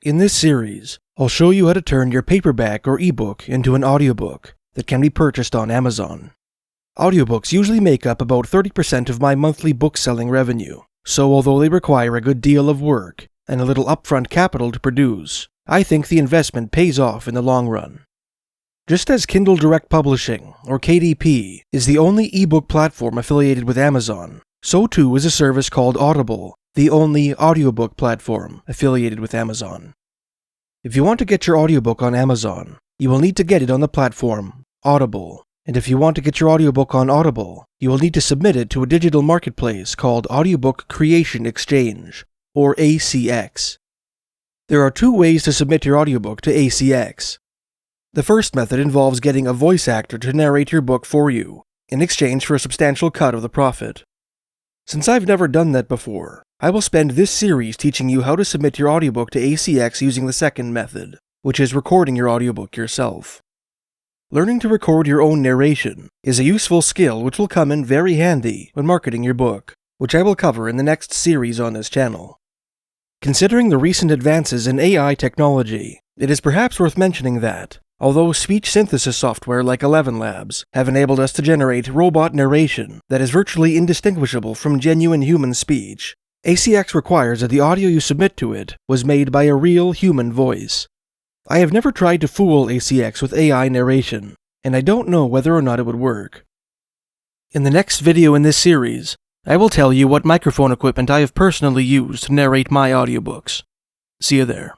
In this series, I'll show you how to turn your paperback or ebook into an audiobook that can be purchased on Amazon. Audiobooks usually make up about 30% of my monthly book selling revenue, so although they require a good deal of work and a little upfront capital to produce, I think the investment pays off in the long run. Just as Kindle Direct Publishing, or KDP, is the only ebook platform affiliated with Amazon, so too is a service called Audible, the only audiobook platform affiliated with Amazon. If you want to get your audiobook on Amazon, you will need to get it on the platform Audible. And if you want to get your audiobook on Audible, you will need to submit it to a digital marketplace called Audiobook Creation Exchange, or ACX. There are two ways to submit your audiobook to ACX. The first method involves getting a voice actor to narrate your book for you, in exchange for a substantial cut of the profit. Since I've never done that before, I will spend this series teaching you how to submit your audiobook to ACX using the second method, which is recording your audiobook yourself. Learning to record your own narration is a useful skill which will come in very handy when marketing your book, which I will cover in the next series on this channel. Considering the recent advances in AI technology, it is perhaps worth mentioning that, although speech synthesis software like 11 Labs have enabled us to generate robot narration that is virtually indistinguishable from genuine human speech, ACX requires that the audio you submit to it was made by a real human voice. I have never tried to fool ACX with AI narration, and I don't know whether or not it would work. In the next video in this series, I will tell you what microphone equipment I have personally used to narrate my audiobooks. See you there.